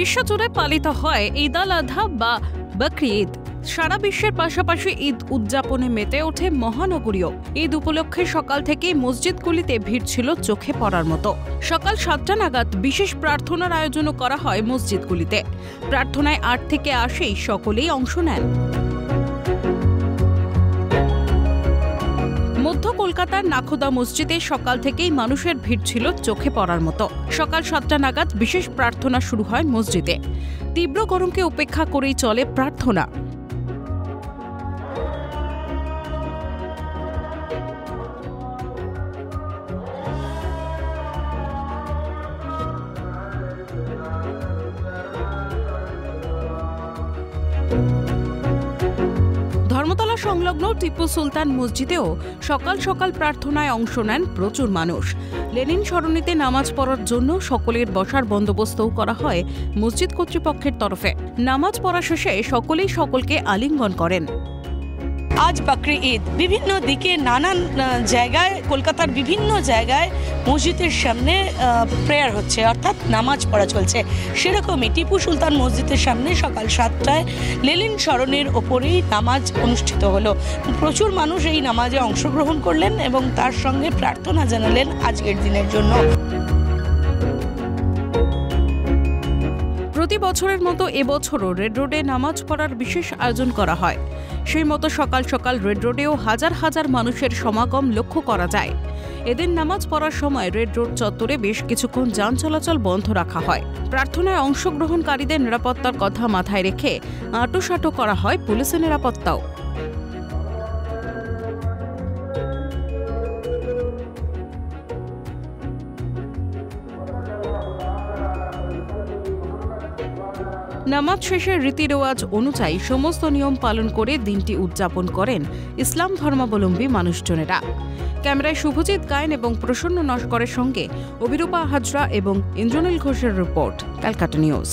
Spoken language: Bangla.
বিশ্বজুড়ে পালিত হয় ঈদ আল আধা বা বকরি ঈদ। সারা বিশ্বের পাশাপাশি ঈদ উদযাপনে মেতে ওঠে মহানগরীও। ঈদ উপলক্ষে সকাল থেকেই মসজিদগুলিতে ভিড় ছিল চোখে পড়ার মতো। সকাল 7টা নাগাদ বিশেষ প্রার্থনার আয়োজনও করা হয় মসজিদগুলিতে। প্রার্থনায় 8 থেকে 80 সকলেই অংশ নেন। মধ্য কলকাতার নাখোদা মসজিদে সকাল থেকেই মানুষের ভিড় ছিল চোখে পড়ার মতো। সকাল 7টা নাগাদ বিশেষ প্রার্থনা শুরু হয় মসজিদে। তীব্র গরমকে উপেক্ষা করেই চলে প্রার্থনা। ধর্মতলা সংলগ্ন টিপু সুলতান মসজিদেও সকাল সকাল প্রার্থনায় অংশ নেন প্রচুর মানুষ। লেনিন সরণিতে নামাজ পড়ার জন্য সকলের বসার বন্দোবস্তও করা হয় মসজিদ কর্তৃপক্ষের তরফে। নামাজ পড়া শেষে সকলেই সকলকে আলিঙ্গন করেন। আজ বকরি ঈদ, বিভিন্ন দিকে নানান জায়গায়, কলকাতার বিভিন্ন জায়গায় মসজিদের সামনে প্রেয়ার হচ্ছে, অর্থাৎ নামাজ পড়া চলছে। সেরকমই টিপু সুলতান মসজিদের সামনে সকাল 7টায় লেনিন সরণির ওপরেই নামাজ অনুষ্ঠিত হলো। প্রচুর মানুষ এই নামাজে অংশগ্রহণ করলেন এবং তার সঙ্গে প্রার্থনা জানালেন আজকের দিনের জন্য। প্রতি বছরের মতো এবছরও রেড রোডে নামাজ পড়ার বিশেষ আয়োজন করা হয়। সেই মতো সকাল সকাল রেড রোডেও হাজার হাজার মানুষের সমাগম লক্ষ্য করা যায়। এদিন নামাজ পড়ার সময় রেড রোড চত্বরে বেশ কিছুক্ষণ যান চলাচল বন্ধ রাখা হয়। প্রার্থনায় অংশগ্রহণকারীদের নিরাপত্তার কথা মাথায় রেখে আঁটোসাঁটো করা হয় পুলিশের নিরাপত্তাও। নামাজ শেষের রীতি রেওয়াজ অনুযায়ী সমস্ত নিয়ম পালন করে দিনটি উদযাপন করেন ইসলাম ধর্মাবলম্বী মানুষজনেরা। ক্যামেরায় শুভজিৎ গায়েন এবং প্রসন্ন নস্করের সঙ্গে অভিরূপা হাজরা এবং ইন্দ্রনীল ঘোষের রিপোর্ট, ক্যালকাটা নিউজ।